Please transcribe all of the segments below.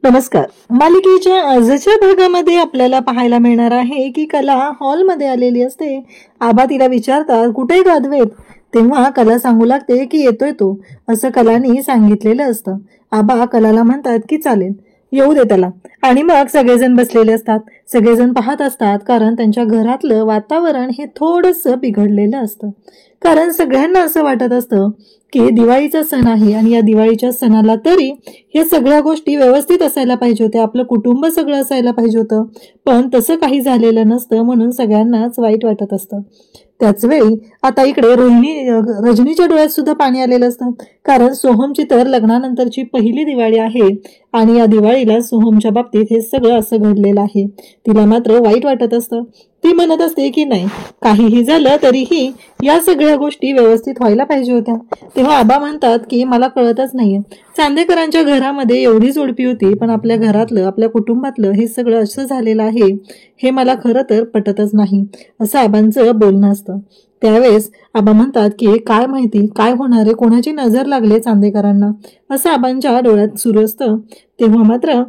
नमस्कार. मालिकेच्या आजच्या भागामध्ये आपल्याला पाहायला मिळणार आहे की कला हॉलमध्ये आलेली असते. आबा तिला विचारतात, कुठे ग अद्वैत? तेव्हा कला सांगू लागते की येतोय तो, असं कलानी सांगितलेलं असतं. आबा कलाला म्हणतात की चालेल, येऊ दे त्याला. आणि मग सगळेजण बसलेले असतात, सगळेजण पाहत असतात, कारण त्यांच्या घरातलं वातावरण हे थोडंसं बिघडलेलं असतं. कारण सगळ्यांना असं वाटत असतं की दिवाळीचा सण आहे आणि या दिवाळीच्या सणाला तरी या सगळ्या गोष्टी व्यवस्थित असायला पाहिजे होत्या, आपलं कुटुंब सगळं असायला पाहिजे होतं. पण तसं काही झालेलं नसतं, म्हणून सगळ्यांनाच वाईट वाटत असतं. त्याच वेळी आता इकडे रजनीच्या डोळ्यात सुद्धा पाणी आलेलं असतं, कारण सोहमची तर लग्नानंतरची पहिली दिवाळी आहे आणि या दिवाळीला सोहमच्या बाबतीत हे सगळं असं घडलेलं आहे. तिला मात्र वाईट वाटत असतं. ती म्हणत असते की नाही, काहीही झालं तरीही या सगळ्या गोष्टी व्यवस्थित व्हायला पाहिजे होत्या. तेव्हा आबा म्हणतात की मला कळतच नाहीये, चांदेकरांच्या घरामध्ये एवढी जोडपी होती, पण आपल्या घरातलं, आपल्या कुटुंबातलं हे सगळं असं झालेलं आहे, हे मला खरं तर पटतच नाही, असं आबांचं बोलणं असतं. त्यावेळेस आबा म्हणतात की काय माहिती काय होणार आहे, कोणाची नजर लागले चांदेकरांना, असं आबांच्या डोळ्यात सुरू असतं. तेव्हा मात्र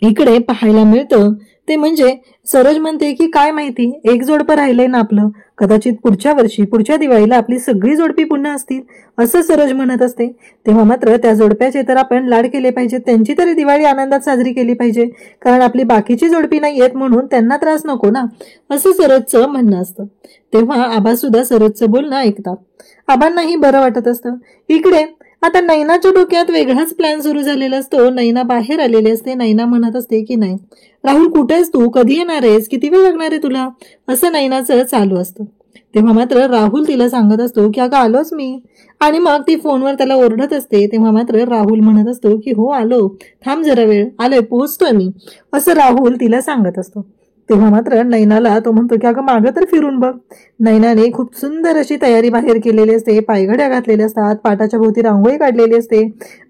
इकडे पाहायला मिळतं ते म्हणजे सरोज म्हणते की काय माहिती, एक जोडपं राहिलंय ना आपलं, कदाचित पुढच्या वर्षी पुढच्या दिवाळीला आपली सगळी जोडपी पुन्हा असतील, असं सरोज म्हणत असते. तेव्हा मात्र त्या जोडप्याचे तर आपण लाड केले पाहिजे, त्यांची तरी दिवाळी आनंदात साजरी केली पाहिजे, कारण आपली बाकीची जोडपी नाही येत म्हणून त्यांना त्रास नको ना, असं सरोजचं म्हणणं असतं. तेव्हा आबा सुद्धा सरोजचं बोलणं ऐकतात. आबांनाही बरं वाटत असतं. इकडे आता नैनाच्या डोक्यात वेगळाच प्लॅन सुरू झालेला असतो. नैना बाहेर आलेली असते. नैना म्हणत असते की नाही, राहुल कुठेस तू, कधी येणार आहेस, किती वेळ लागणार आहे तुला, असं नैनाचं चालू असतं. तेव्हा मात्र राहुल तिला सांगत असतो की अगं आलोच मी, आणि मग ती फोनवर त्याला ओरडत असते. तेव्हा मात्र राहुल म्हणत असतो की हो आलो, थांब जरा वेळ, आलोय, पोहोचतोय मी, असं राहुल तिला सांगत असतो. तेव्हा मात्र नैनाला तो म्हणतो की अगं मागं तर फिरून बघ. नैनाने खूप सुंदर अशी तयारी बाहेर केलेली असते, पायघड्या घातलेल्या असतात, पाटाच्या भोवती रांगोळी काढलेली असते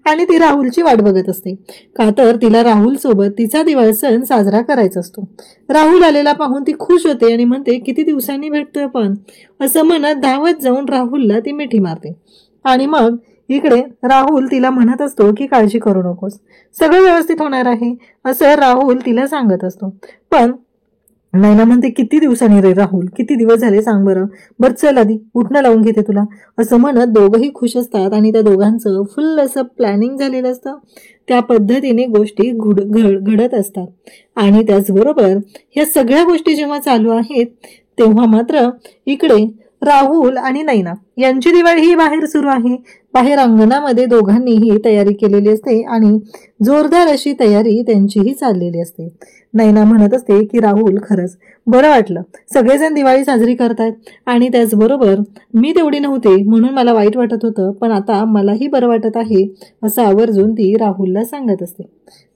आणि ती राहुलची वाट बघत असते, का तर तिला राहुल सोबत तिचा दिवाळी सण साजरा करायचा असतो. राहुल आलेला पाहून ती खुश होते आणि म्हणते किती दिवसांनी भेटतोय पण, असं म्हणत धावत जाऊन राहुलला ती मिठी मारते. आणि मग इकडे राहुल तिला म्हणत असतो की काळजी करू नकोस, सगळं व्यवस्थित होणार आहे, असं राहुल तिला सांगत असतो. पण नैना म्हणते किती दिवसांनी रे राहुल, किती दिवस झाले सांग बरं, बरं चल आधी उठणं लावून घेते तुला, असं म्हणत दोघंही खुश असतात आणि त्या दोघांचं फुल असं प्लॅनिंग झालेलं असतं. त्या पद्धतीने गोष्टी घडत असतात. आणि त्याचबरोबर ह्या सगळ्या गोष्टी जेव्हा चालू आहेत तेव्हा मात्र इकडे राहुल आणि नैना यांची दिवाळी ही बाहेर सुरू आहे. बाहेर अंगणामध्ये दोघांनीही तयारी केलेली असते आणि जोरदार अशी तयारी त्यांचीही चाललेली असते. नैना म्हणत असते की राहुल खरंच बरं वाटलं, सगळेजण दिवाळी साजरी करतायत आणि त्याचबरोबर मी तेवढी नव्हते म्हणून मला वाईट वाटत होतं, पण आता मलाही बरं वाटत आहे, असं आवर्जून ती राहुलला सांगत असते.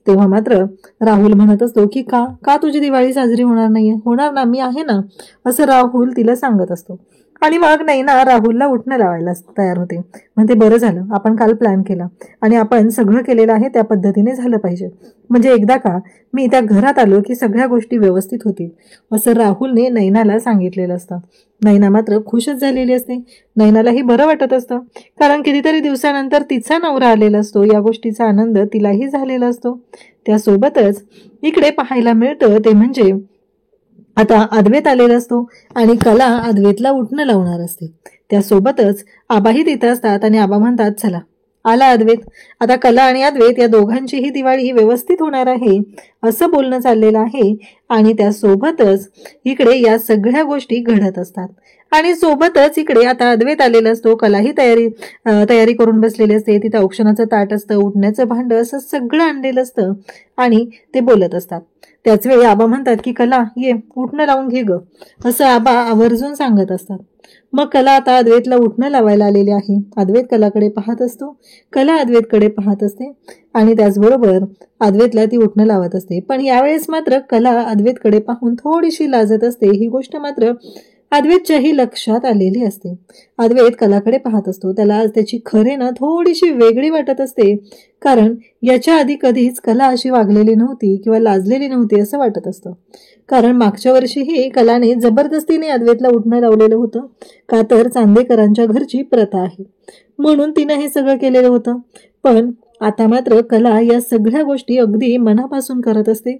तेव्हा मात्र राहुल म्हणत असतो की का का तुझी दिवाळी साजरी होणार नाहीये, होणार ना, मी आहे ना, असं राहुल तिला सांगत असतो. आणि मग नैना राहुलला उठणं लावायला तयार होते. म्हणते बरं झालं आपण काल प्लॅन केला आणि आपण सगळं केलेलं आहे त्या पद्धतीने झालं पाहिजे, म्हणजे एकदा का मी त्या घरात आलो की सगळ्या गोष्टी व्यवस्थित होतील, असं राहुलने नैनाला सांगितलेलं असतं. नैना मात्र खुशच झालेली असते. नैनालाही बरं वाटत असतं, कारण कितीतरी दिवसानंतर तिचा नवरा आलेला असतो, या गोष्टीचा आनंद तिलाही झालेला असतो. त्यासोबतच इकडे पाहायला मिळतं ते म्हणजे आता अद्वैत आलेला असतो आणि कला अद्वैतला उठणं लावणार असते. त्यासोबतच आबाही तिथं असतात आणि आबा म्हणतात चला आला अद्वैत, आता कला आणि अद्वैत या दोघांचीही दिवाळी व्यवस्थित होणार आहे, असं बोलणं चाललेलं आहे. आणि त्यासोबतच इकडे या सगळ्या गोष्टी घडत असतात. आणि सोबतच इकडे आता अद्वैत आलेला असतो, कलाही तयारी करून बसलेली असते, तिथं औक्षणाचं ताट असतं, उठण्याचं भांड, असं सगळं आणलेलं असतं आणि ते बोलत असतात. त्याच वेळी आबा म्हणतात की कला ये उठणं लावून घे ग, असं आबा आवर्जून सांगत असतात. मग कला आता अद्वैतला उठणं लावायला आलेली आहे. अद्वैत कलाकडे पाहत असतो, कला अद्वैतकडे पाहत असते आणि त्याचबरोबर अद्वैतला ती उठणं लावत असते. पण यावेळेस मात्र कला अद्वैतकडे पाहून थोडीशी लाजत असते. ही गोष्ट मात्र अद्वैतच्याही लक्षात आलेली असते. अद्वैत कलाकडे पाहत असतो, त्याला त्याची खरे ना थोडीशी वेगळी वाटत असते, कारण याच्या आधी कधीच कला अशी वागलेली नव्हती किंवा लाजलेली नव्हती असं वाटत असतं. कारण मागच्या वर्षीही कलाने जबरदस्तीने अद्वैतला उठणं लावलेलं होतं, का तर चांदेकरांच्या घरची प्रथा आहे म्हणून तिनं हे सगळं केलेलं होतं. पण आता मात्र कला या सगळ्या गोष्टी अगदी मनापासून करत असते.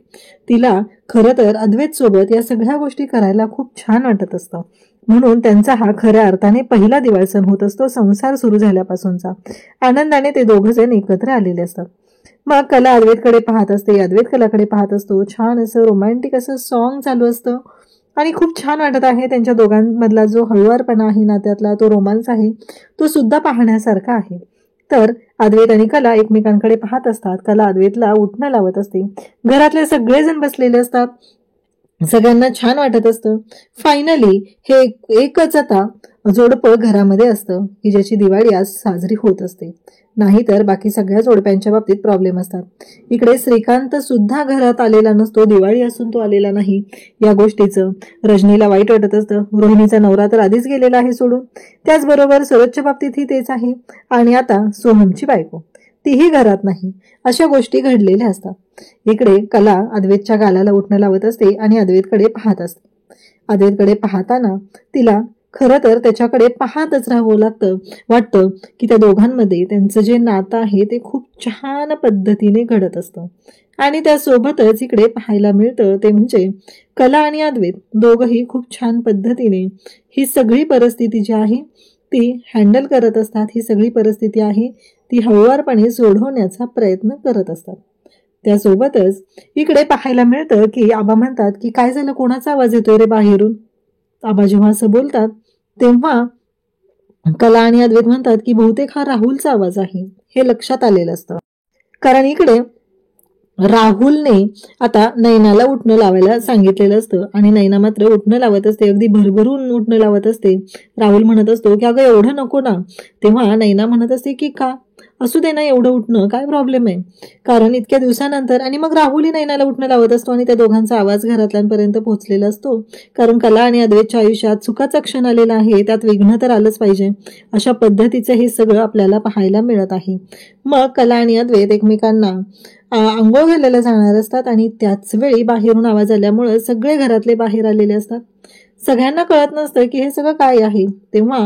तिला खरं तर अद्वैत सोबत या सगळ्या गोष्टी करायला खूप छान वाटत असतं. म्हणून त्यांचा हा खऱ्या अर्थाने पहिला दिवाळी सण होत असतो. संसार सुरू झाल्यापासूनचा आनंदाने ते दोघ जण एकत्र आलेले असतात. मग कला अद्वैतकडे पाहत असते, अद्वैत कलाकडे पाहत असतो. छान असं रोमॅन्टिक असं सॉन्ग चालू असतं आणि खूप छान वाटत आहे. त्यांच्या दोघांमधला जो हळुवारपणा आहे नात्यातला, तो रोमांस आहे, तो सुद्धा पाहण्यासारखा आहे. तर अद्वैत आणि कला एकमेकांकडे पाहत असतात. कला अद्वैतला उठणं लावत असते. घरातले सगळेजण बसलेले असतात. सगळ्यांना छान वाटत असतं. फायनली हे एकच आता जोडपं घरामध्ये असतं की ज्याची दिवाळी आज साजरी होत असते. नाहीतर बाकी सगळ्या जोडप्यांच्या बाबतीत प्रॉब्लेम असतात. इकडे श्रीकांत सुद्धा घरात आलेला नसतो. दिवाळी असून तो आलेला नाही. या गोष्टीचं रजनीला वाईट वाटत असतं. रोहिणीचा नवरा तर आधीच गेलेला आहे सोडून. त्याचबरोबर सरोजच्या बाबतीतही तेच आहे. आणि आता सोहमची बायको तीही घरात नाही. अशा गोष्टी घडलेल्या असतात. इकडे कला अद्वैतच्या गालाला उठणं लावत असते आणि अद्वैतकडे पाहत असते. अद्वैतकडे पाहताना तिला खरं तर त्याच्याकडे पाहतच राहावं वाटतं की त्या दोघांमध्ये त्यांचं जे नातं आहे ते खूप छान पद्धतीने घडत असतं. आणि त्यासोबतच इकडे पाहायला मिळतं ते म्हणजे कला आणि अद्वैत दोघंही खूप छान पद्धतीने ही सगळी परिस्थिती जी आहे ती हँडल करत असतात. ही सगळी परिस्थिती आहे ती हळुवारपणे सोडवण्याचा प्रयत्न करत असतात. त्यासोबतच इकडे पाहायला मिळतं की आबा म्हणतात की काय झालं, कोणाचा आवाज येतोय रे बाहेरून. आबा जेव्हा असं बोलतात तेव्हा कला आणि अद्वैत म्हणतात की बहुतेक हा राहुलचा आवाज आहे. हे लक्षात आलेलं असतं. कारण इकडे राहुलने आता नैनाला उठणं लावायला सांगितलेलं असतं आणि नैना मात्र उठणं लावत असते. अगदी भरभरून उठणं लावत असते. राहुल म्हणत असतो की अगं एवढं नको ना. तेव्हा नैना म्हणत असते की का, असू दे ना एवढं उठणं, काय प्रॉब्लेम आहे. कारण इतक्या दिवसानंतर आणि मग राहुलही नैनाला उठणं लावत असतो आणि त्या दोघांचा आवाज घरातल्यांपर्यंत पोहोचलेला असतो. कारण कला आणि अद्वैतच्या आयुष्यात सुखाचा क्षण आलेला आहे, त्यात विघ्न तर आलंच पाहिजे. अशा पद्धतीचं हे सगळं आपल्याला पाहायला मिळत आहे. मग कला आणि अद्वैत एकमेकांना आंघोळ घालायला जाणार असतात आणि त्याच वेळी बाहेरून आवाज आल्यामुळे सगळे घरातले बाहेर आलेले असतात. सगळ्यांना कळत नसतं की हे सगळं काय आहे. तेव्हा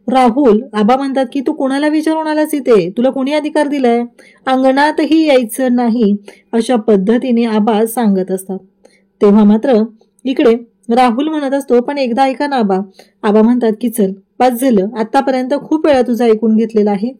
राहुल आबा म्हणतात की तू कोणाला विचारून आलास इथे, तुला कोणी अधिकार दिलाय, अंगणातही यायचं नाही, अशा पद्धतीने आबा सांगत असतात. तेव्हा मात्र इकडे राहुल म्हणत असतो पण एकदा ऐका ना आबा. आबा म्हणतात की चल बस झालं, आतापर्यंत खूप वेळा तुझं ऐकून घेतलेलं आहे,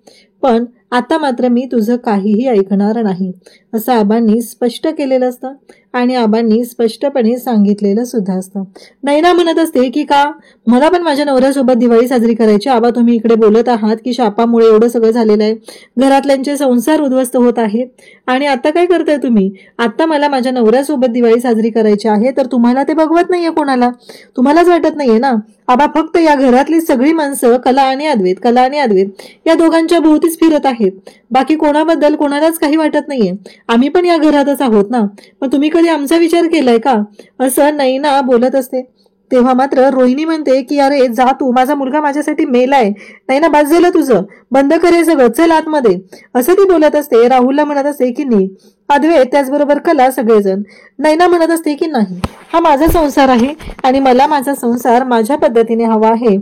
पण आता मात्र मी तुझं काहीही ऐकणार नाही, असं आबांनी स्पष्ट केलेलं असतं आणि आबांनी स्पष्टपणे सांगितलेलं सुद्धा असतं. नैना म्हणत असते की का, मला पण माझ्या नवऱ्यासोबत दिवाळी साजरी करायची. आबा तुम्ही इकडे बोलत आहात की शापामुळे एवढं सगळं झालेलं आहे, घरातल्यांचे संसार उद्ध्वस्त होत आहेत आणि आता काय करताय तुम्ही. आता मला माझ्या नवऱ्यासोबत दिवाळी साजरी करायची आहे तर तुम्हाला ते बघवत नाहीये कोणाला, तुम्हालाच वाटत नाहीये ना. आबा फक्त या घरातली सगळी माणसं कला आणि अद्वैत या दोघांच्या भोवतीच फिरत आहेत. बाकी कोणाबद्दल कोणालाच काही वाटत नाहीये. आम्ही पण या घरातच आहोत ना, मग तुम्ही कधी आमचा विचार केलाय का, असं नैना बोलत असते. तेव्हा मात्र रोहिणी म्हणते की अरे जा तू, माझा मुलगा माझ्यासाठी मेलाय. नाही ना, बस झालं तुझं, बंद करे सगळं, चल आतमध्ये, असं ती बोलत असते. राहुलला म्हणत असते की नाही. अद्वैत त्याचबरोबर कला सगळेजण. नैना म्हणत असते की नाही, हा माझा संसार आहे आणि मला माझा संसार माझ्या पद्धतीने हवा आहे,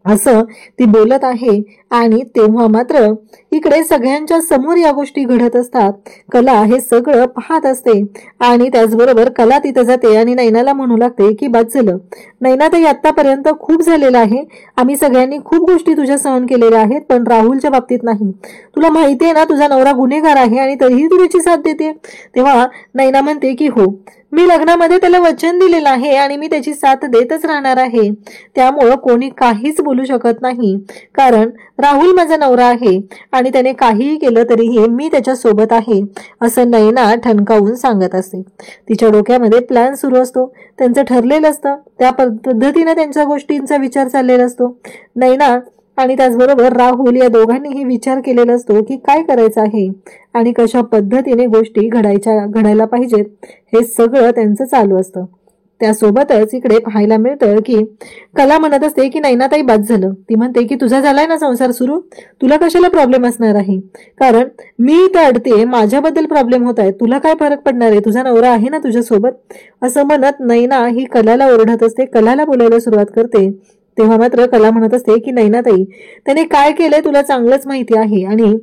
असं ती बोलत आहे. आणि तेव्हा मात्र इकडे सगळ्यांच्या समोर या गोष्टी घडत असतात. कला हे सगळं पाहत असते आणि त्याचबरोबर कला तिथं जाते आणि नैनाला म्हणू लागते की बस झालं नैना, ताई आतापर्यंत खूप झालेलं आहे, आम्ही सगळ्यांनी खूप गोष्टी तुझ्या सहन केलेल्या आहेत, पण राहुलच्या बाबतीत नाही. तुला माहितीये ना तुझा नवरा गुन्हेगार आहे आणि तरीही तू त्याची साथ देते. तेव्हा नैना म्हणते की हो, मी लग्नामध्ये त्याला वचन दिलेलं आहे आणि मी त्याची साथ देतच राहणार आहे. त्यामुळं कोणी काहीच बोलू शकत नाही, कारण राहुल माझा नवरा आहे आणि त्याने काहीही केलं तरीही मी त्याच्या सोबत आहे, असं नैना ठणकावून सांगत असते. तिच्या डोक्यामध्ये प्लॅन सुरू असतो, त्यांचं ठरलेलं असतं, त्या पद्धतीने त्यांच्या गोष्टींचा विचार चाललेला असतो. नैना आणि त्याचबरोबर राहुल या दोघांनीही विचार केलेला असतो की काय करायचं आहे आणि कशा पद्धतीने गोष्टी घडायला पाहिजेत, हे सगळं त्यांचं चालू असतं. त्यासोबतच इकडे पाहायला मिळतं की कला म्हणत असते की नैनाताई बाद झालं. ती म्हणते की तुझा झालाय ना संसार सुरू, तुला कशाला प्रॉब्लेम असणार आहे, कारण मी इथं अडते, माझ्याबद्दल प्रॉब्लेम होत आहे, तुला काय फरक पडणार आहे, तुझा नवरा आहे ना तुझ्यासोबत, असं म्हणत नैना ही कलाला ओरडत असते, कलाला बोलायला सुरुवात करते. तेव्हा मात्र कला म्हणत असते की नैनाताई, त्याने काय केलंय तुला चांगलंच माहिती आहे आणि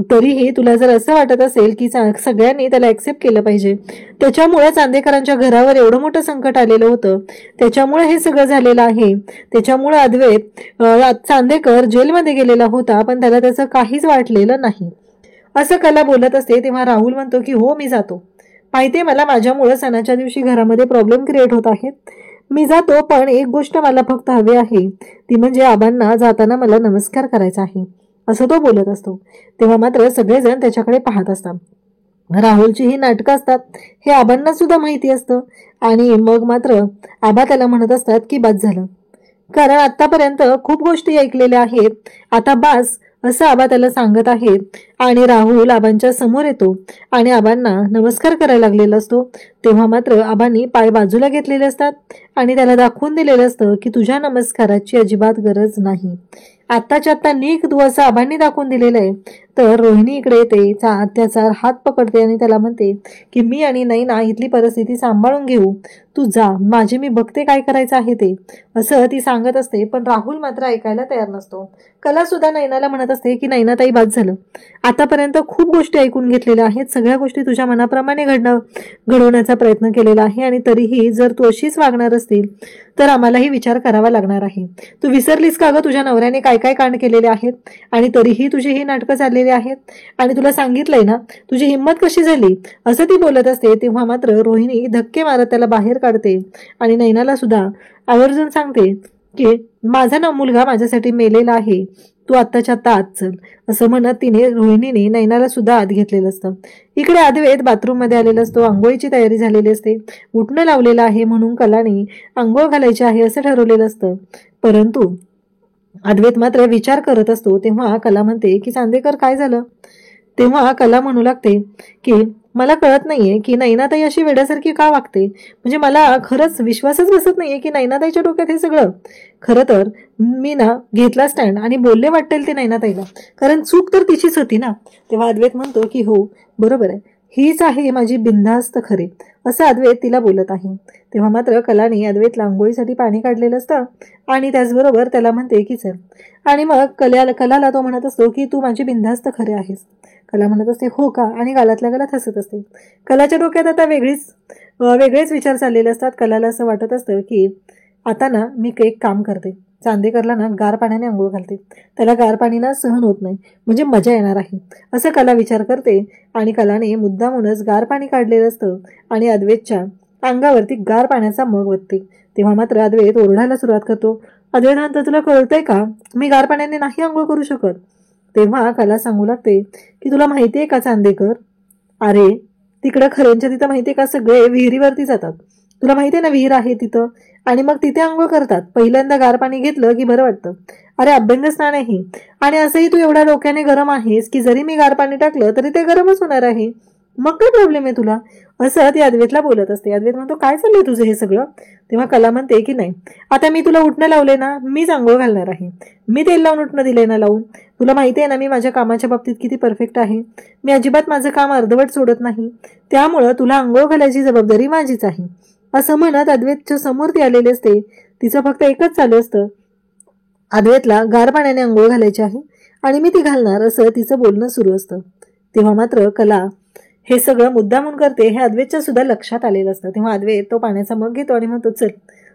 तरीही तुला जर असं वाटत असेल की सगळ्यांनी त्याला ऍक्सेप्ट केलं पाहिजे, त्याच्यामुळे चांदेकरांच्या घरावर एवढं मोठं संकट आलेलं होतं, त्याच्यामुळे हे सगळं झालेलं आहे, त्याच्यामुळे चांदेकर जेलमध्ये गेलेला होता, पण त्याला त्याचं काहीच वाटलेलं नाही, असं कला बोलत असते. तेव्हा राहुल म्हणतो की हो मी जातो, माहितीये मला माझ्यामुळे सणाच्या दिवशी घरामध्ये प्रॉब्लेम क्रिएट होत आहेत, मी जातो, पण एक गोष्ट मला फक्त हवी आहे, ती म्हणजे आबांना जाताना मला नमस्कार करायचा आहे, असं तो बोलत असतो. तेव्हा मात्र सगळेजण त्याच्याकडे पाहत असतात. राहुलची ही नाटकं असतात हे आबांना सुद्धा माहिती असतं. आणि मग मात्र आबा त्याला म्हणत असतात की बस झालं, कारण आतापर्यंत खूप गोष्टी ऐकलेल्या आहेत, आता बास, असं आबा त्याला सांगत आहेत. आणि राहुल आबांच्या समोर येतो आणि आबांना नमस्कार करायला लागलेला असतो. तेव्हा मात्र आबांनी पाय बाजूला घेतलेले असतात आणि त्याला दाखवून दिलेलं असतं की तुझ्या नमस्काराची अजिबात गरज नाही, आत्ताच्या आत्ता निघ तू, असं आबांनी दाखवून दिलेलं आहे. तर रोहिणी इकडे येते, त्याचा हात पकडते आणि त्याला म्हणते की मी आणि नैना इथली परिस्थिती सांभाळून घेऊ, तू जा, माझे मी बघते काय करायचं आहे ते, असं ती सांगत असते. पण राहुल मात्र ऐकायला तयार नसतो. कला सुद्धा नैनाला म्हणत असते की नैनाताई बाद झालं, आतापर्यंत खूप गोष्टी ऐकून घेतलेल्या आहेत, सगळ्या गोष्टी तुझ्या मनाप्रमाणे घडवण्याचा प्रयत्न केलेला आहे, आणि तरीही जर तू अशीच वागणार असतील तर आम्हालाही विचार करावा लागणार आहे. तू विसरलीस का ग तुझ्या नवऱ्याने काय काय कांड केलेले आहेत, आणि तरीही तुझी ही नाटकं चाललेली आहेत, आणि तुला सांगितलंय ना तुझी हिंमत कशी झाली, असं ती बोलत असते. तेव्हा मात्र रोहिणी धक्के मारत त्याला बाहेर काढते आणि नैनाला सुद्धा आवर्जून सांगते की माझा मुलगा माझ्यासाठी मेलेला आहे, तू आत्ताच्या आत्ता आत चल, असं म्हणत रोहिणीने नैनाला सुद्धा आत घेतलेलं असतं. इकडे अद्वैत बाथरूम मध्ये आलेला असतो, आंघोळीची तयारी झालेली असते, उठणं लावलेलं आहे म्हणून कलाने आंघोळ घालायची आहे असं ठरवलेलं असतं. परंतु अद्वैत मात्र विचार करत असतो. तेव्हा कला म्हणते की चांदेकर काय झालं, तेव्हा कला म्हणू लागते की मला कळत नाहीये की नैनाताई अशी वेड्यासारखी का वागते, म्हणजे मला खरंच विश्वासच बसत नाहीये की नैनाताईच्या डोक्यात हे सगळं. खरं तर मी ना घेतला स्टँड आणि बोलले वाटेल ते नैनाताईला, कारण चूक तर तिचीच होती ना. तेव्हा अद्वैत म्हणतो की हो बरोबर आहे, हीच आहे माझी बिनधास्त खरे, असं अद्वैत तिला बोलत आहे. तेव्हा मात्र कलाने अद्वैतला आंघोळीसाठी पाणी काढलेलं असतं आणि त्याचबरोबर त्याला म्हणते की चल, आणि मग कलाला तो म्हणत असतो की तू माझी बिनधास्त खरे आहेस. कला म्हणत असते हो का, आणि गालातल्या गालात हसत असते. कलाच्या डोक्यात आता वेगळेच विचार चाललेले असतात. कलाला असं वाटत असतं की आता ना मी एक काम करते, चांदेकरला ना गार पाण्याने आंघोळ घालते, त्याला गार पाणी ना सहन होत नाही, म्हणजे मजा येणार आहे, असं कला विचार करते. आणि कलाने मुद्दामूनच गार पाणी काढलेलं असतं आणि अद्वैतच्या अंगावरती गार पाण्याचा मग वतते. तेव्हा मात्र अद्वैत ओरडायला सुरुवात करतो. अद्वैत म्हणतो तुला कळतंय का, मी गार पाण्याने नाही आंघोळ करू शकत. तेव्हा कला सांगू लागते की तुला माहितीये का चांदेकर, अरे तिकडं खऱ्यांच्या तिथं माहितीये का सगळे विहिरीवरती जातात, तुला माहितीये ना विहीर आहे तिथं, आणि मग तिथे आंघोळ करतात, पहिल्यांदा गार पाणी घेतलं की बरं वाटतं, अरे अभ्यंग स्नान आहे, आणि असंही तू एवढ्या डोक्याने गरम आहेस की जरी मी गार पाणी टाकलं तरी ते गरमच होणार आहे, मग काय प्रॉब्लेम आहे तुला, असं ती अद्वैतला बोलत असते. अद्वैत म्हणतो काय चाललंय तुझं हे सगळं. तेव्हा कला म्हणते की नाही, आता मी तुला उठणं लावले ना, मीच आंघोळ घालणार आहे, मी तेल लावून उठणं दिलंय ना लावून, तुला माहिती आहे ना मी माझ्या कामाच्या बाबतीत किती परफेक्ट आहे, मी अजिबात माझं काम अर्धवट सोडत नाही, त्यामुळं तुला आंघोळ घालायची जबाबदारी माझीच आहे, असं म्हणत अद्वैतच्या समोर ती आलेली असते. तिचं फक्त एकच चालू असतं, अद्वैतला गार पाण्याने आंघोळ घालायची आहे आणि मी ती घालणार, असं तिचं बोलणं सुरू असतं. तेव्हा मात्र कला हे सगळं मुद्दामून करते हे अद्वैतच्या सुद्धा लक्षात आलेलं असतं. तेव्हा अद्वैत तो पाण्याचा मग घेतो आणि म्हणतो चल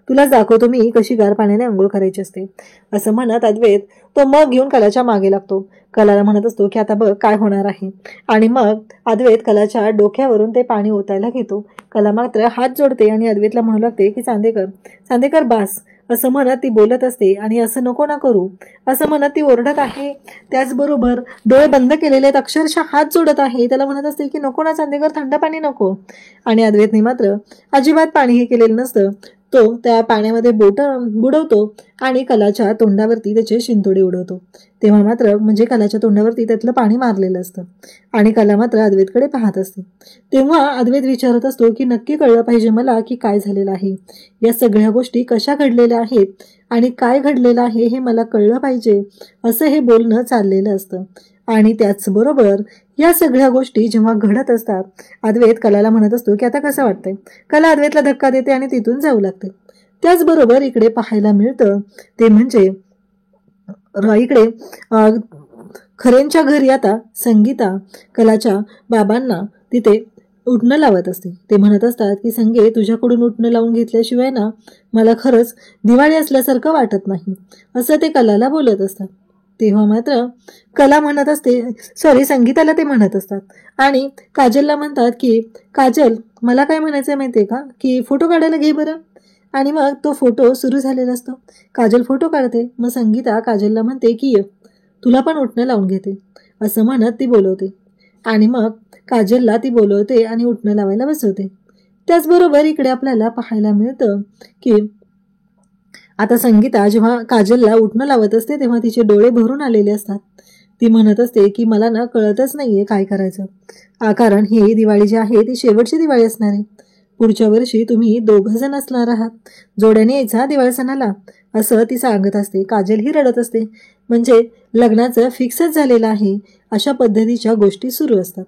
तुलाच दाखवतो मी कशी गार पाण्याने आंघोळ करायची असते, असं म्हणत अद्वैत तो मग घेऊन कलाच्या मागे लागतो. कलाला म्हणत असतो की आता बघ काय होणार आहे, आणि मग अद्वैत कलाच्या डोक्यावरून ते पाणी ओतायला घेतो. कला मात्र हात जोडते आणि अद्वैतला म्हणू लागते की चांदेकर बास, असं म्हणत ती बोलत असते. आणि असं नको ना करू, असं म्हणत ती ओरडत आहे, त्याचबरोबर डोळे बंद केलेले आहेत, अक्षरशः हात जोडत आहे. त्याला म्हणत असते की नको ना चांदेकर, थंड पाणी नको. आणि अद्वैतने मात्र अजिबात पाणी हे केलेलं नसतं, तो त्या पाण्यामध्ये बोट बुडवतो आणि कलाच्या तोंडावरती त्याचे शिंतोडे उडवतो. तेव्हा मात्र म्हणजे कलाच्या तोंडावरती त्यातलं पाणी मारलेलं असतं आणि कला मात्र अद्वैतकडे पाहत असते. तेव्हा अद्वैत विचारत असतो की नक्की कळलं पाहिजे मला की काय झालेलं आहे, या सगळ्या गोष्टी कशा घडलेल्या आहेत आणि काय घडलेलं आहे हे मला कळलं पाहिजे, असं हे बोलणं चाललेलं असतं. आणि त्याचबरोबर या सगळ्या गोष्टी जेव्हा घडत असतात, अद्वैत कलाला म्हणत असतो की आता कसं वाटतंय. कला अद्वैतला धक्का देते आणि तिथून जाऊ लागते. त्याचबरोबर इकडे पाहायला मिळतं ते म्हणजे इकडे खरेंच्या घरी आता संगीता कलाच्या बाबांना तिथे उठणं लावत असते. ते म्हणत असतात की संगे, तुझ्याकडून उठणं लावून घेतल्याशिवाय ना मला खरंच दिवाळी असल्यासारखं वाटत नाही, असं ते कलाला बोलत असतात. तेव्हा मात्र कला म्हणत असते, संगीताला ते म्हणत असतात आणि काजलला म्हणतात की काजल, मला काय म्हणायचं माहितीये का, की फोटो काढायला घे बरं. आणि मग तो फोटो सुरू झालेला असतो. काजल फोटो काढते. मग संगीता काजलला म्हणते की तुला पण उठणं लावून घेते, असं म्हणत ती बोलवते. आणि मग काजलला ती बोलवते आणि उठणं लावायला बसवते. त्याचबरोबर इकडे आपल्याला पाहायला मिळतं की आता संगीता जेव्हा काजलला उठणं लावत असते तेव्हा तिचे डोळे भरून आलेले असतात. ती म्हणत असते की मला ना कळतच नाहीये काय करायचं, कारण ही दिवाळी जी आहे ती शेवटची दिवाळी असणार आहे. पुढच्या वर्षी तुम्ही 2 जण असणार आहात, जोड्याने यायचा दिवाळी सणाला, असं ती सांगत असते. काजल ही रडत असते. म्हणजे लग्नाचं फिक्सच झालेलं आहे, अशा पद्धतीच्या गोष्टी सुरू असतात.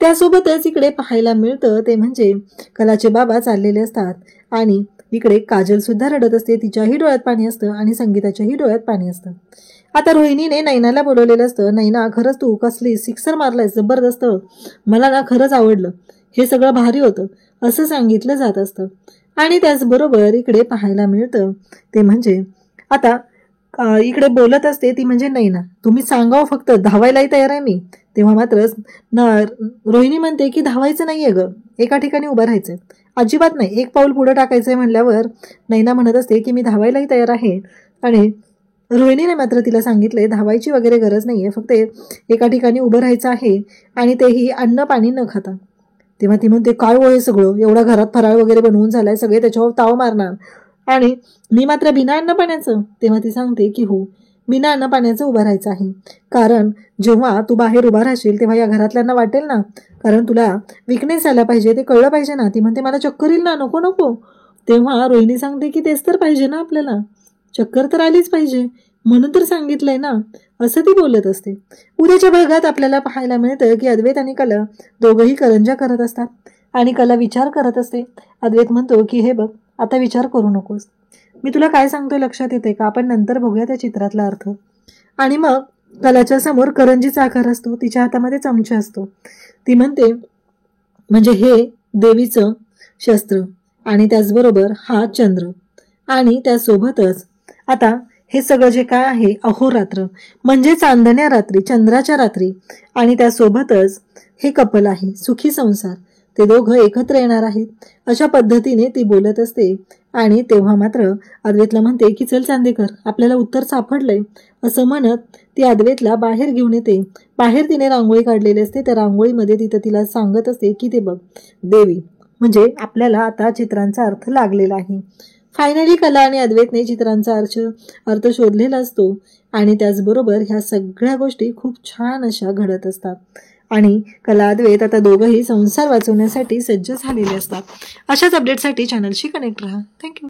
त्यासोबतच इकडे पाहायला मिळतं ते म्हणजे कलाचे बाबा चाललेले असतात आणि इकडे काजल सुद्धा रडत असते. तिच्याही डोळ्यात पाणी असतं आणि संगीताच्याही डोळ्यात पाणी असतं. आता रोहिणीने नैनाला बोलवलेलं असतं. नैना, खरंच तू कसली सिक्सर मारलायस, जबरदस्त, मला ना खरंच आवडलं, हे सगळं भारी होतं, असं सांगितलं जात असतं. आणि त्याचबरोबर इकडे पाहायला मिळतं ते म्हणजे आता इकडे बोलत असते ती म्हणजे नैना, तुम्ही सांगावं फक्त, धावायलाही तयार आहे मी. तेव्हा मात्र रोहिणी म्हणते की धावायचं नाहीये ग, एका ठिकाणी उभं राहायचंय, अजिबात नाही, एक पाऊल पुढे टाकायचंय. म्हणल्यावर नैना म्हणत असते की मी धावायलाही तयार आहे. आणि रोहिणीने मात्र तिला सांगितलंय धावायची वगैरे गरज नाहीये, फक्त एका ठिकाणी उभं राहायचं आहे आणि तेही अन्न पाणी न खाता. तेव्हा ती म्हणते काय हे सगळं, एवढा घरात फराळ वगैरे बनवून झालाय, सगळे त्याच्यावर ताव मारणार आणि मी मात्र बिना अन्न पाण्याचं. तेव्हा ती सांगते की हो, बिना अन्न पाण्याचं उभं राहायचं आहे, कारण जेव्हा तू बाहेर उभा राहशील तेव्हा या घरातल्यांना वाटेल ना, कारण तुला विकनेस आला पाहिजे, ते कळलं पाहिजे ना. ती म्हणते मला चक्कर येईल ना, नको नको. तेव्हा रोहिणी सांगते की तेच तर पाहिजे ना, आपल्याला चक्कर तर आलीच पाहिजे, म्हणून तर सांगितलंय ना, असं ती बोलत असते. उद्याच्या भागात आपल्याला पाहायला मिळतं की अद्वैत आणि कला दोघंही करंजा करत असतात आणि कला विचार करत असते. अद्वैत म्हणतो की हे बघ, आता विचार करू नकोस, मी तुला काय सांगतोय लक्षात येते का, आपण नंतर बघूया त्या चित्रातला अर्थ. आणि मग कलाच्या समोर करंजीचा आकार असतो, तिच्या हातामध्ये चमचा असतो. ती म्हणते म्हणजे हे देवीचं शस्त्र आणि त्याचबरोबर हा चंद्र आणि त्यासोबतच आता हे सगळं जे काय आहे अहोरात्र म्हणजे चांदण्या रात्री, चंद्राच्या रात्री, आणि त्यासोबतच हे कपल आहे, सुखी संसार, ते दोघं एकत्र येणार आहेत, अशा पद्धतीने ती बोलत असते. आणि तेव्हा मात्र अद्वैतला म्हणते की चल चांदेकर, आपल्याला उत्तर सापडलंय, असं म्हणत ती अद्वैतला बाहेर घेऊन येते. बाहेर तिने रांगोळी काढलेली असते, त्या रांगोळीमध्ये तिला सांगत असते की ते बघ देवी, म्हणजे आपल्याला आता चित्रांचा अर्थ लागलेला आहे. फायनली कला आणि अद्वैतने चित्रांचा अर्थ शोधलेला असतो आणि त्याचबरोबर ह्या सगळ्या गोष्टी खूप छान अशा घडत असतात. आणि कला अद्वैत आता दोघंही संसार वाचवण्यासाठी सज्ज झालेले असतात. अशाच अपडेटसाठी चॅनलशी कनेक्ट राहा. थँक्यू.